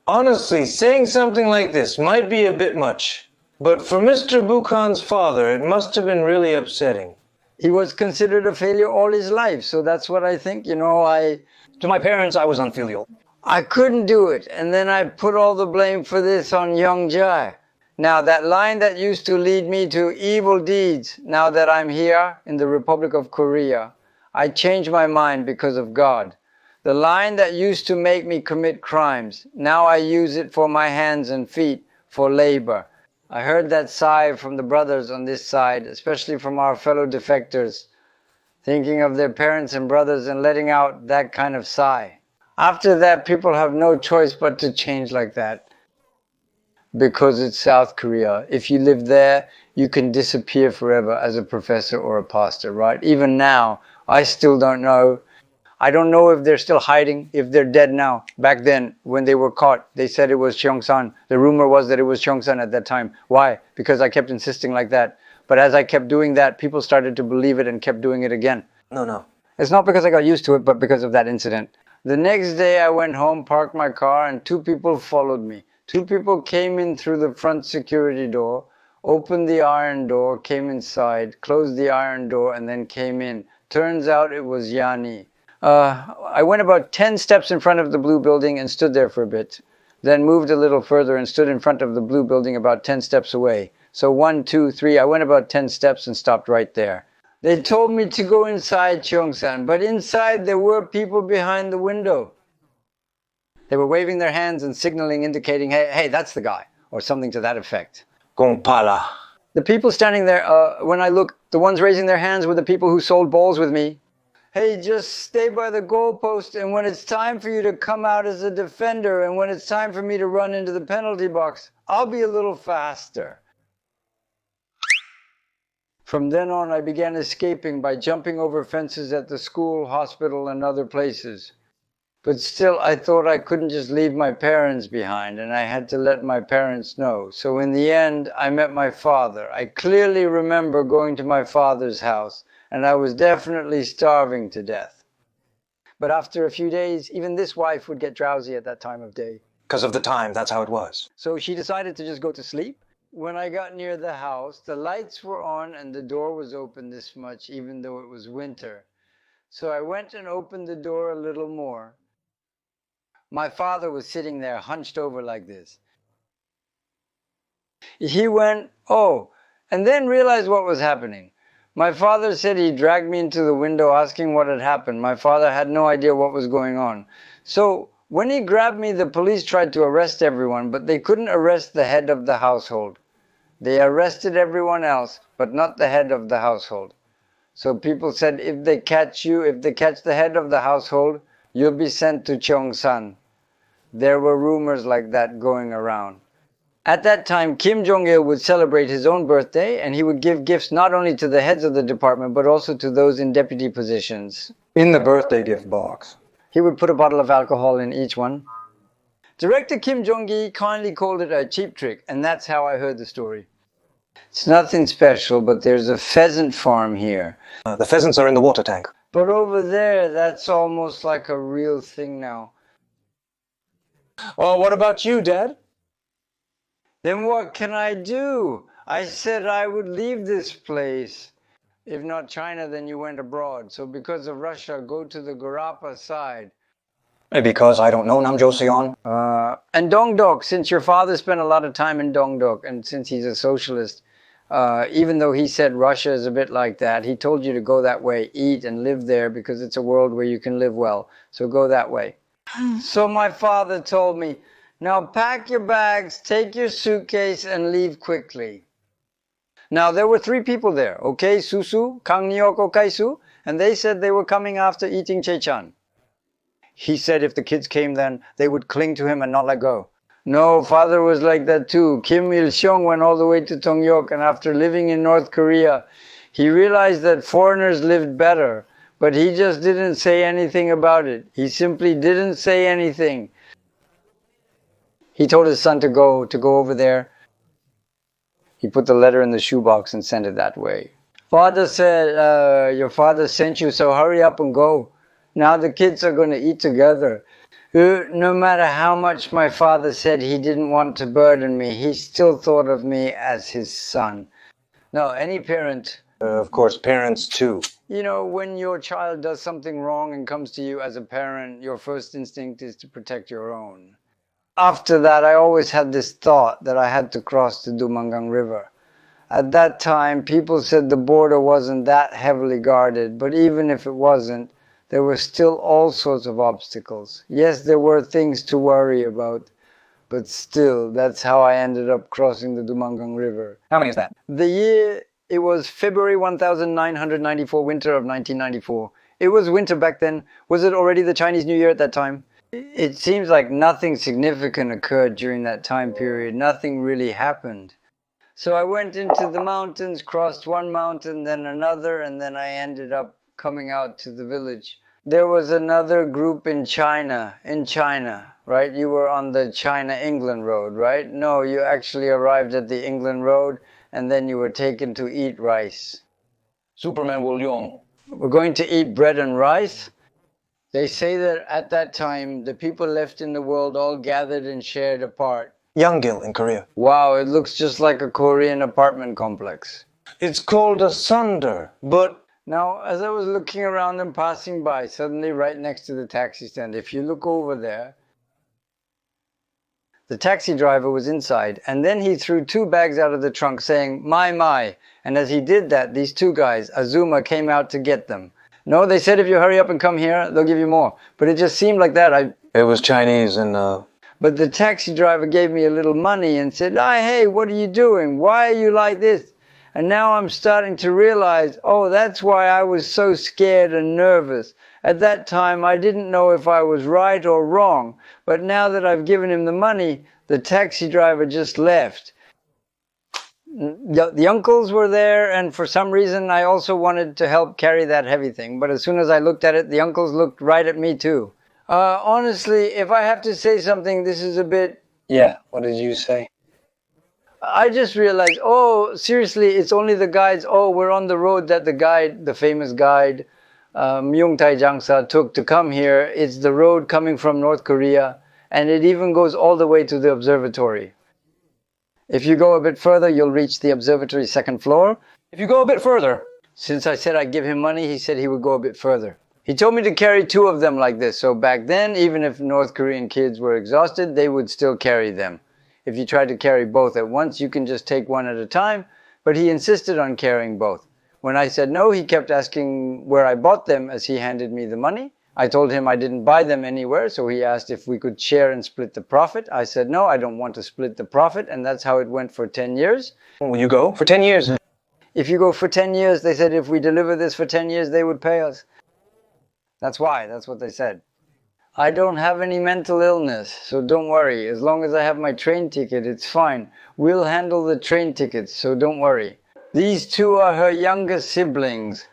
S2: Honestly, saying something like this might be a bit much, but for Mr. Bukhan's father, it must have been really upsetting.
S1: He was considered a failure all his life, so that's what I think.
S3: To my parents, I was unfilial.
S1: I couldn't do it, and then I put all the blame for this on Young Jae. Now, that line that used to lead me to evil deeds, now that I'm here in the Republic of Korea, I changed my mind because of God. The line that used to make me commit crimes, now I use it for my hands and feet, for labor. I heard that sigh from the brothers on this side, especially from our fellow defectors, thinking of their parents and brothers and letting out that kind of sigh. After that, people have no choice but to change like that. Because it's South Korea. If you live there, you can disappear forever as a professor or a pastor, right? Even now, I still don't know. I don't know if they're still hiding, if they're dead now. Back then, when they were caught, they said it was Cheongsan. The rumor was that it was Cheongsan at that time. Why? Because I kept insisting like that. But as I kept doing that, people started to believe it and kept doing it again.
S2: No.
S1: It's not because I got used to it, but because of that incident. The next day I went home, parked my car, and two people followed me. Two people came in through the front security door, opened the iron door, came inside, closed the iron door, and then came in. Turns out it was Yani. I went about 10 steps in front of the blue building and stood there for a bit. Then moved a little further and stood in front of the blue building about 10 steps away. So 1, 2, 3, I went about 10 steps and stopped right there. They told me to go inside Cheongsan, but inside there were people behind the window. They were waving their hands and signaling, indicating, hey, that's the guy, or something to that effect.
S2: Gongpala.
S1: The people standing there, when I looked, the ones raising their hands were the people who sold balls with me. Hey, just stay by the goalpost, and when it's time for you to come out as a defender, and when it's time for me to run into the penalty box, I'll be a little faster. From then on, I began escaping by jumping over fences at the school, hospital, and other places. But still, I thought I couldn't just leave my parents behind, and I had to let my parents know. So in the end, I met my father. I clearly remember going to my father's house, and I was definitely starving to death. But after a few days, even this wife would get drowsy at that time of day.
S2: Because of the time, that's how it was.
S1: So she decided to just go to sleep. When I got near the house, the lights were on and the door was open this much, even though it was winter. So I went and opened the door a little more. My father was sitting there hunched over like this. He went, oh, and then realized what was happening. My father said he dragged me into the window asking what had happened. My father had no idea what was going on. So when he grabbed me, the police tried to arrest everyone, but they couldn't arrest the head of the household. They arrested everyone else, but not the head of the household. So people said, if they catch the head of the household, you'll be sent to Cheongsan. There were rumors like that going around. At that time, Kim Jong-il would celebrate his own birthday, and he would give gifts not only to the heads of the department, but also to those in deputy positions.
S3: In the birthday gift box.
S1: He would put a bottle of alcohol in each one. Director Kim Jong-gi kindly called it a cheap trick, and that's how I heard the story. It's nothing special, but there's a pheasant farm here.
S2: The pheasants are in the water tank.
S1: But over there, that's almost like a real thing now.
S2: Well, what about you, Dad?
S1: Then what can I do? I said I would leave this place. If not China, then you went abroad. So because of Russia, go to the Garapa side.
S3: Maybe because I don't know Namjoseon.
S1: And Dongdok, since your father spent a lot of time in Dongdok, and since he's a socialist, even though he said Russia is a bit like that, he told you to go that way, eat and live there because it's a world where you can live well. So go that way. So my father told me, now pack your bags, take your suitcase, and leave quickly. Now there were 3 people there, okay, Susu, Kang Nyoko Kaisu, and they said they were coming after eating Chechan. He said if the kids came then, they would cling to him and not let go. No, father was like that too. Kim Il-sung went all the way to Tongyok, and after living in North Korea, he realized that foreigners lived better, but he just didn't say anything about it. He simply didn't say anything. He told his son to go over there. He put the letter in the shoebox and sent it that way. Father said, your father sent you, so hurry up and go. Now the kids are going to eat together. No matter how much my father said he didn't want to burden me, he still thought of me as his son. No, any parent...
S2: Of course, parents too.
S1: You know, when your child does something wrong and comes to you as a parent, your first instinct is to protect your own. After that, I always had this thought that I had to cross the Dumangang River. At that time, people said the border wasn't that heavily guarded, but even if it wasn't, there were still all sorts of obstacles. Yes, there were things to worry about, but still, that's how I ended up crossing the Dumangang River.
S3: How many is that?
S1: The year, it was February 1994, winter of 1994. It was winter back then. Was it already the Chinese New Year at that time? It seems like nothing significant occurred during that time period. Nothing really happened. So I went into the mountains, crossed one mountain, then another, and then I ended up coming out to the village. There was another group in China, right? You were on the China-England road, right? No, you actually arrived at the England road, and then you were taken to eat rice.
S3: Superman Woo Young.
S1: We're going to eat bread and rice. They say that at that time, the people left in the world all gathered and shared a part.
S2: Yanggil in Korea.
S1: Wow, it looks just like a Korean apartment complex.
S2: It's called a sunder, but...
S1: Now, as I was looking around and passing by, suddenly right next to the taxi stand, if you look over there, the taxi driver was inside, and then he threw 2 bags out of the trunk saying, my. And as he did that, these 2 guys, Azuma, came out to get them. No, they said if you hurry up and come here, they'll give you more. But it just seemed like that.
S2: It was Chinese and...
S1: But the taxi driver gave me a little money and said, hey, what are you doing? Why are you like this? And now I'm starting to realize, oh, that's why I was so scared and nervous. At that time, I didn't know if I was right or wrong. But now that I've given him the money, the taxi driver just left. The uncles were there, and for some reason I also wanted to help carry that heavy thing. But as soon as I looked at it, the uncles looked right at me too. Honestly, if I have to say something, this is a bit...
S3: Yeah, what did you say?
S1: I just realized, oh, seriously, it's only the guides. Oh, we're on the road that the guide, the famous guide, Myung Tai Jangsa, took to come here. It's the road coming from North Korea, and it even goes all the way to the observatory. If you go a bit further, you'll reach the observatory 2nd floor.
S2: If you go a bit further...
S1: Since I said I'd give him money, he said he would go a bit further. He told me to carry 2 of them like this. So back then, even if North Korean kids were exhausted, they would still carry them. If you tried to carry both at once, you can just take one at a time. But he insisted on carrying both. When I said no, he kept asking where I bought them as he handed me the money. I told him I didn't buy them anywhere, so he asked if we could share and split the profit. I said no, I don't want to split the profit, and that's how it went for 10 years.
S2: Will you go? For 10 years?
S1: If you go for 10 years, they said if we deliver this for 10 years, they would pay us. That's why, that's what they said. I don't have any mental illness, so don't worry. As long as I have my train ticket, it's fine. We'll handle the train tickets, so don't worry. These 2 are her younger siblings.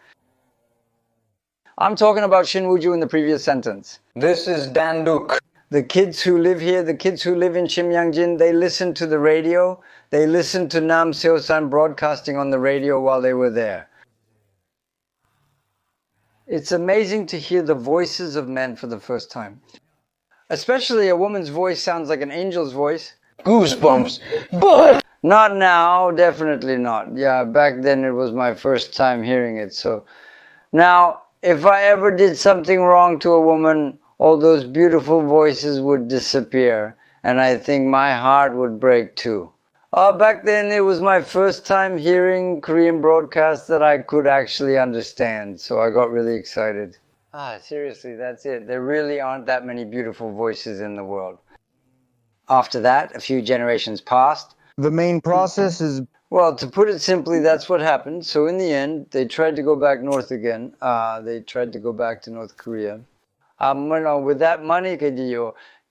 S1: I'm talking about Shin Woo-ju in the previous sentence.
S3: This is Dan-duk.
S1: The kids who live here, the kids who live in Shimyangjin, they listen to the radio. They listened to Nam Seo-san broadcasting on the radio while they were there. It's amazing to hear the voices of men for the first time. Especially a woman's voice sounds like an angel's voice.
S2: Goosebumps. But...
S1: Not now, definitely not. Yeah, back then it was my first time hearing it. So now, if I ever did something wrong to a woman, all those beautiful voices would disappear. And I think my heart would break too. Back then it was my first time hearing Korean broadcasts that I could actually understand. So I got really excited. Seriously, that's it. There really aren't that many beautiful voices in the world. After that, a few generations passed.
S4: The main process is...
S1: Well, to put it simply, that's what happened. So in the end, they tried to go back north again. They tried to go back to North Korea. With that money,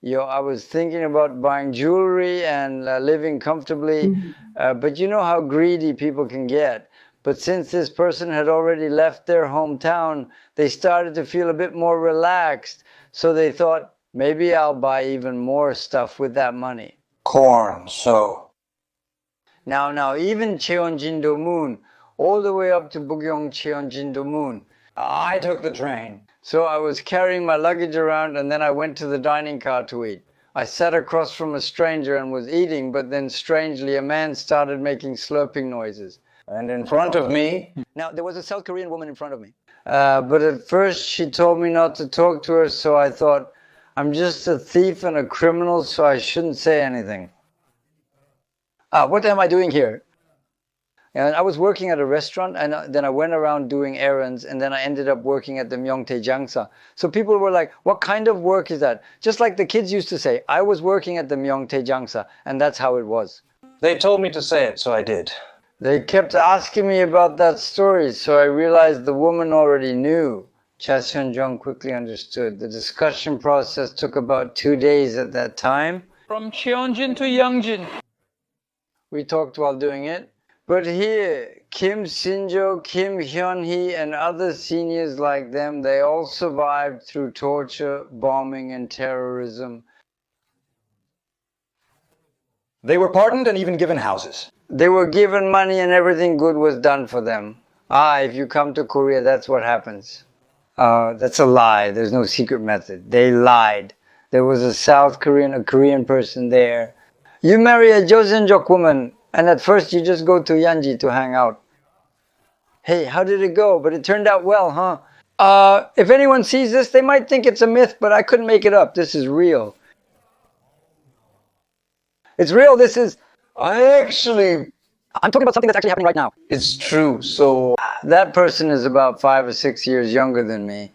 S1: I was thinking about buying jewelry and living comfortably, but you know how greedy people can get. But since this person had already left their hometown, they started to feel a bit more relaxed. So they thought, maybe I'll buy even more stuff with that money.
S3: Corn, so.
S1: Now, even Cheonjin-do-moon, all the way up to Bugyong Cheonjin-do-moon,
S3: I took the train.
S1: so I was carrying my luggage around, and then I went to the dining car to eat. I sat across from a stranger and was eating, but then strangely a man started making slurping noises.
S3: And in front of me,
S1: Now, there was a South Korean woman in front of me. But at first she told me not to talk to her, so I thought, I'm just a thief and a criminal, so I shouldn't say anything. What am I doing here? And I was working at a restaurant, and then I went around doing errands, and then I ended up working at the Myeongtae-jangsa. So people were like, what kind of work is that? Just like the kids used to say, I was working at the Myeongtae-jangsa, and that's how it was.
S2: They told me to say it, so I did.
S1: They kept asking me about that story, so I realized the woman already knew. Cha Seon-jung quickly understood. The discussion process took about 2 days at that time.
S4: From Cheonjin to Yongjin.
S1: We talked while doing it. But here, Kim Sinjo, Kim Hyun-hee, and other seniors like them, they all survived through torture, bombing, and terrorism.
S3: they were pardoned and even given houses.
S1: They were given money and everything good was done for them. If you come to Korea, that's what happens. That's a lie. There's no secret method. They lied. There was a South Korean, a Korean person there. You marry a Joseonjok woman, and at first you just go to Yanji to hang out. Hey, how did it go? But it turned out well, huh? If anyone sees this, they might think it's a myth, but I couldn't make it up. This is real. It's real. This is... I'm talking about something that's actually happening right now.
S3: It's true, so.
S1: That person is about 5 or 6 years younger than me,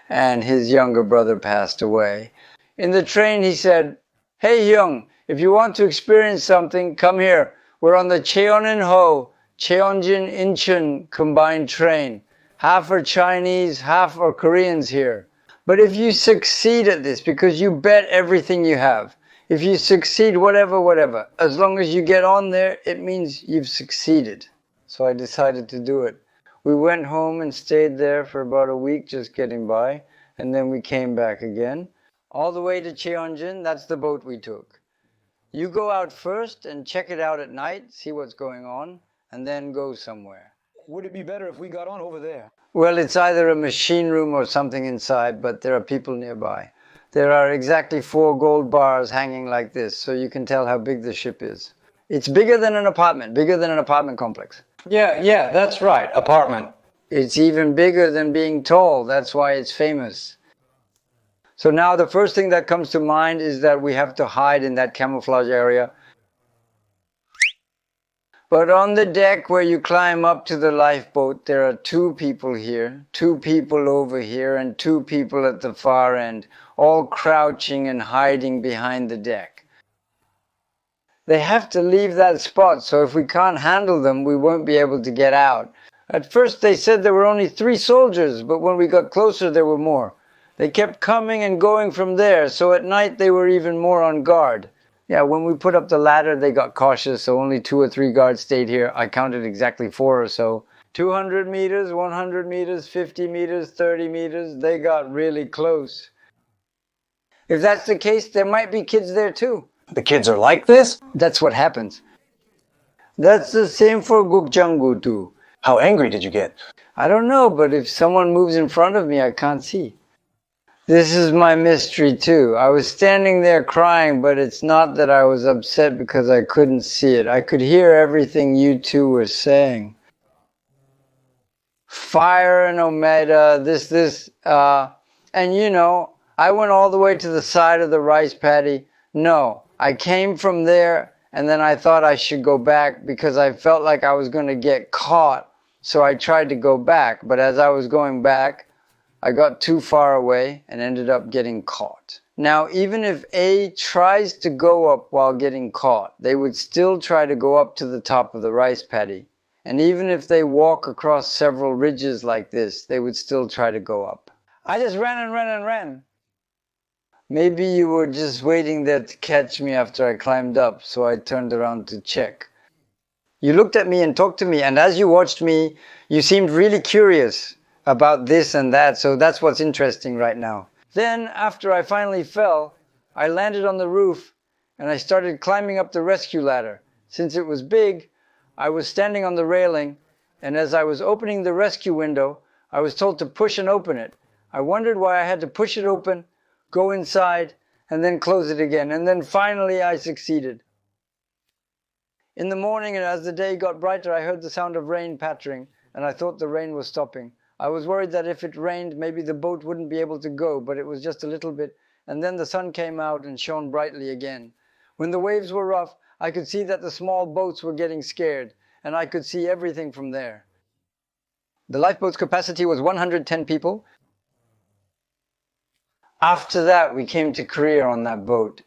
S1: and his younger brother passed away. In the train, he said, hey, Hyung, if you want to experience something, come here. We're on the Cheonin-ho, Cheonjin-Incheon combined train. Half are Chinese, half are Koreans here. But if you succeed at this, because you bet everything you have, if you succeed, whatever, as long as you get on there, it means you've succeeded. So I decided to do it. We went home and stayed there for about a week, just getting by, and then we came back again. All the way to Cheonjin, that's the boat we took. You go out first and check it out at night, see what's going on, and then go somewhere.
S3: Would it be better if we got on over there?
S1: Well, it's either a machine room or something inside, but there are people nearby. There are exactly 4 gold bars hanging like this, so you can tell how big the ship is. It's bigger than an apartment complex.
S3: Yeah, that's right, apartment.
S1: It's even bigger than being tall, that's why it's famous. So now the first thing that comes to mind is that we have to hide in that camouflage area. But on the deck where you climb up to the lifeboat, there are 2 people here, 2 people over here, and 2 people at the far end, all crouching and hiding behind the deck. They have to leave that spot, so if we can't handle them, we won't be able to get out. At first they said there were only 3 soldiers, but when we got closer there were more. They kept coming and going from there, so at night they were even more on guard. Yeah, when we put up the ladder, they got cautious, so only 2 or 3 guards stayed here. I counted exactly 4 or so. 200 meters, 100 meters, 50 meters, 30 meters, they got really close. If that's the case, there might be kids there too.
S3: The kids are like this?
S1: That's what happens. That's the same for Gukjanggu too.
S3: How angry did you get?
S1: I don't know, but if someone moves in front of me, I can't see. This is my mystery too. I was standing there crying, but it's not that I was upset because I couldn't see it. I could hear everything you two were saying. Fire and Omeda, and you know, I went all the way to the side of the rice paddy. No, I came from there and then I thought I should go back because I felt like I was going to get caught. So I tried to go back, but as I was going back, I got too far away and ended up getting caught. Now, even if A tries to go up while getting caught, they would still try to go up to the top of the rice paddy. And even if they walk across several ridges like this, they would still try to go up. I just ran and ran and ran. Maybe you were just waiting there to catch me after I climbed up, so I turned around to check. You looked at me and talked to me, and as you watched me, you seemed really curious about this and that, so that's what's interesting right now. Then, after I finally fell, I landed on the roof, and I started climbing up the rescue ladder. Since it was big, I was standing on the railing, and as I was opening the rescue window, I was told to push and open it. I wondered why I had to push it open, go inside, and then close it again, and then finally I succeeded. In the morning, and as the day got brighter, I heard the sound of rain pattering, and I thought the rain was stopping. I was worried that if it rained, maybe the boat wouldn't be able to go, but it was just a little bit, and then the sun came out and shone brightly again. When the waves were rough, I could see that the small boats were getting scared, and I could see everything from there. The lifeboat's capacity was 110 people. After that, we came to Korea on that boat.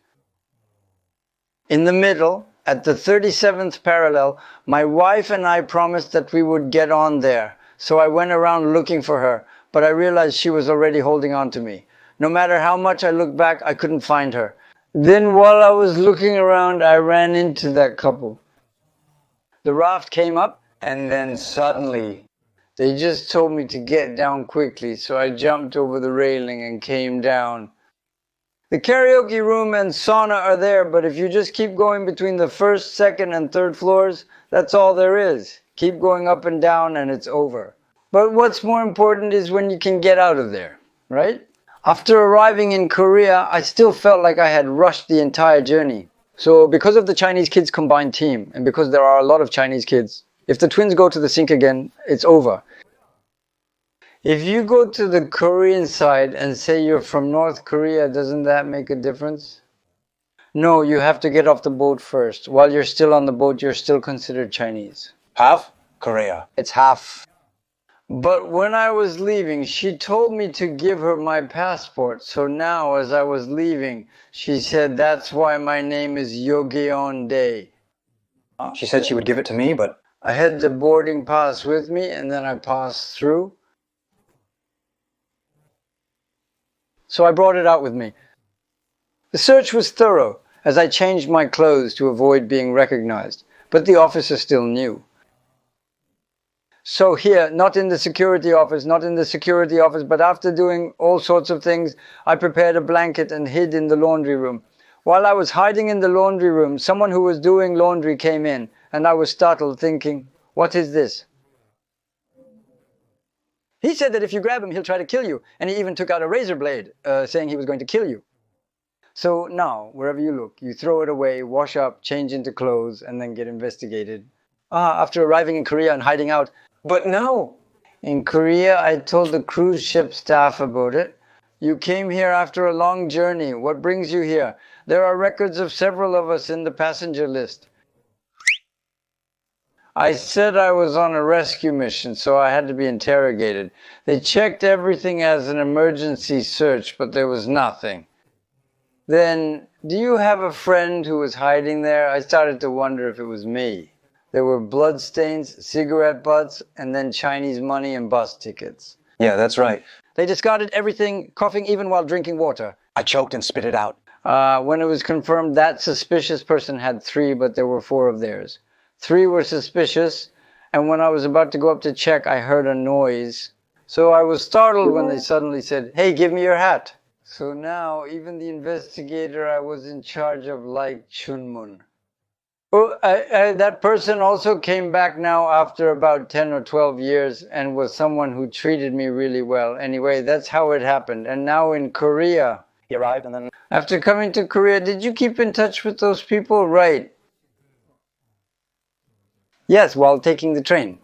S1: In the middle, at the 37th parallel, my wife and I promised that we would get on there. So I went around looking for her, but I realized she was already holding on to me. No matter how much I looked back, I couldn't find her. Then while I was looking around, I ran into that couple. The raft came up, and then suddenly, they just told me to get down quickly, so I jumped over the railing and came down. The karaoke room and sauna are there, but if you just keep going between the first, second, and third floors, that's all there is. Keep going up and down and it's over. But what's more important is when you can get out of there, right? After arriving in Korea, I still felt like I had rushed the entire journey. So because of the Chinese kids combined team, and because there are a lot of Chinese kids, if the twins go to the sink again, it's over. If you go to the Korean side and say you're from North Korea, doesn't that make a difference? No, you have to get off the boat first. While you're still on the boat, you're still considered Chinese.
S3: Half Korea.
S1: It's half. But when I was leaving, she told me to give her my passport. So now, as I was leaving, she said, that's why my name is Yogeon Day.
S3: She said she would give it to me, but
S1: I had the boarding pass with me, and then I passed through. So I brought it out with me. The search was thorough, as I changed my clothes to avoid being recognized, but the officer still knew. So here, not in the security office, but after doing all sorts of things, I prepared a blanket and hid in the laundry room. While I was hiding in the laundry room, someone who was doing laundry came in, and I was startled, thinking, what is this? He said that if you grab him, he'll try to kill you, and he even took out a razor blade, saying he was going to kill you. So now, wherever you look, you throw it away, wash up, change into clothes, and then get investigated. After arriving in Korea and hiding out. But no! In Korea, I told the cruise ship staff about it. You came here after a long journey. What brings you here? There are records of several of us in the passenger list. I said I was on a rescue mission, so I had to be interrogated. They checked everything as an emergency search, but there was nothing. Then, do you have a friend who was hiding there? I started to wonder if it was me. There were blood stains, cigarette butts, and then Chinese money and bus tickets.
S3: yeah, that's right.
S1: They discarded everything, coughing even while drinking water.
S3: I choked and spit it out.
S1: When it was confirmed, that suspicious person had 3, but there were 4 of theirs. 3 were suspicious, and when I was about to go up to check, I heard a noise. So I was startled when they suddenly said, hey, give me your hat. So now, even the investigator I was in charge of liked Chunmun. Oh, that person also came back now after about 10 or 12 years and was someone who treated me really well. Anyway, that's how it happened. And now in Korea.
S3: He arrived and then...
S1: After coming to Korea, did you keep in touch with those people? Right. Yes, while taking the train.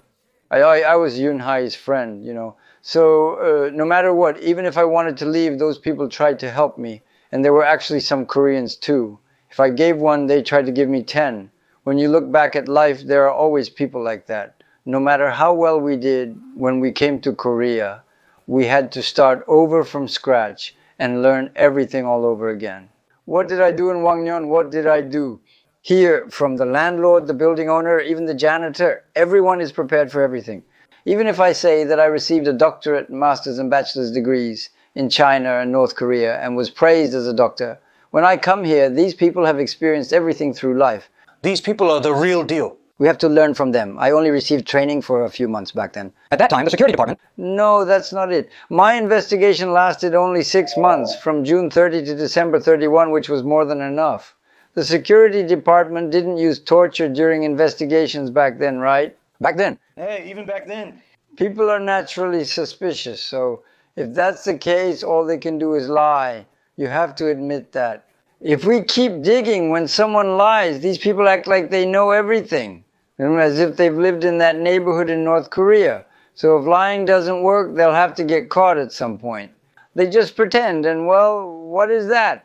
S1: I was Yun Hai's friend, you know. So no matter what, even if I wanted to leave, those people tried to help me. And there were actually some Koreans too. If I gave one, they tried to give me 10. When you look back at life, there are always people like that. No matter how well we did when we came to Korea, we had to start over from scratch and learn everything all over again. What did I do in Wangneon? What did I do? Here, from the landlord, the building owner, even the janitor, everyone is prepared for everything. Even if I say that I received a doctorate, master's and bachelor's degrees, in China and North Korea and was praised as a doctor. When I come here, these people have experienced everything through life.
S2: These people are the real deal.
S1: We have to learn from them. I only received training for a few months back then.
S3: At that time, the security department.
S1: No, that's not it. My investigation lasted only 6 months, from June 30 to December 31, which was more than enough. The security department didn't use torture during investigations back then, right?
S3: Back then. Hey, even back then.
S1: People are naturally suspicious, so if that's the case, all they can do is lie. You have to admit that. If we keep digging when someone lies, these people act like they know everything, as if they've lived in that neighborhood in North Korea. So if lying doesn't work, they'll have to get caught at some point. They just pretend, and well, what is that?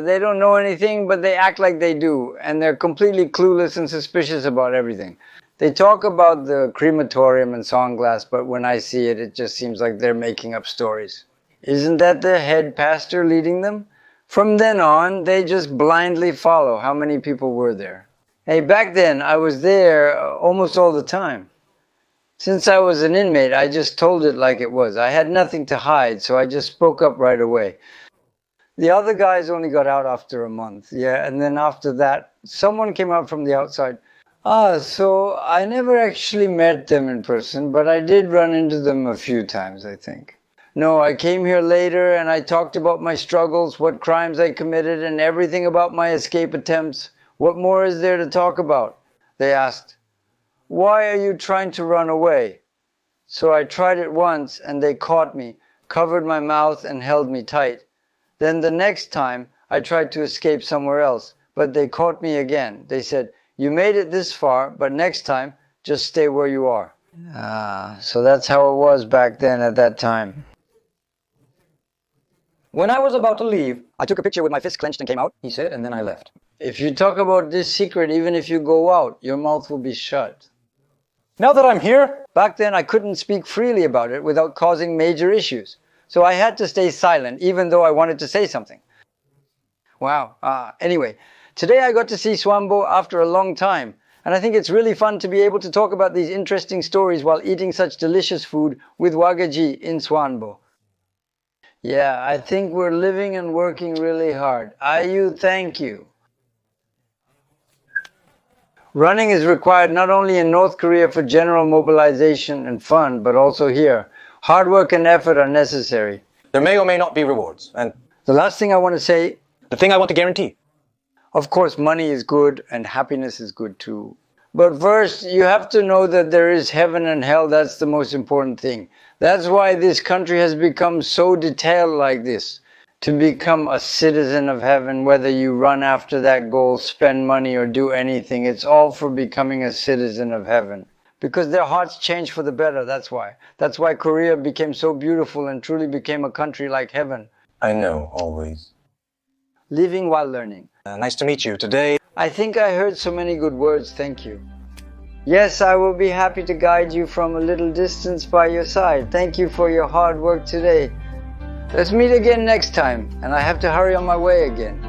S1: They don't know anything, but they act like they do, and they're completely clueless and suspicious about everything. They talk about the crematorium and Songlass, but when I see it, it just seems like they're making up stories. Isn't that the head pastor leading them? From then on, they just blindly follow. How many people were there? Hey, back then, I was there almost all the time. Since I was an inmate, I just told it like it was. I had nothing to hide, so I just spoke up right away. The other guys only got out after a month, yeah, and then after that, someone came out from the outside. So I never actually met them in person, but I did run into them a few times, I think. No, I came here later and I talked about my struggles, what crimes I committed, and everything about my escape attempts. What more is there to talk about? They asked. Why are you trying to run away? So I tried it once and they caught me, covered my mouth and held me tight. Then the next time I tried to escape somewhere else, but they caught me again. They said, you made it this far, but next time, just stay where you are. So that's how it was back then at that time.
S3: When I was about to leave, I took a picture with my fist clenched and came out, he said, and then I left.
S1: If you talk about this secret, even if you go out, your mouth will be shut.
S3: Now that I'm here,
S1: back then I couldn't speak freely about it without causing major issues. So I had to stay silent, even though I wanted to say something. Wow. Anyway, today I got to see Suanbo after a long time, and I think it's really fun to be able to talk about these interesting stories while eating such delicious food with Wagaji in Suanbo. Yeah, I think we're living and working really hard. Ayu, thank you. Running is required not only in North Korea for general mobilization and fun, but also here. Hard work and effort are necessary.
S2: There may or may not be rewards, and
S1: the last thing I want to say,
S2: the thing I want to guarantee.
S1: Of course, money is good and happiness is good too. But first, you have to know that there is heaven and hell. That's the most important thing. That's why this country has become so detailed like this. To become a citizen of heaven, whether you run after that goal, spend money, or do anything, it's all for becoming a citizen of heaven. Because their hearts change for the better, that's why. That's why Korea became so beautiful and truly became a country like heaven.
S2: I know, always.
S1: Living while learning.
S2: Nice to meet you today.
S1: I think I heard so many good words, thank you. Yes, I will be happy to guide you from a little distance by your side. Thank you for your hard work today. Let's meet again next time, and I have to hurry on my way again.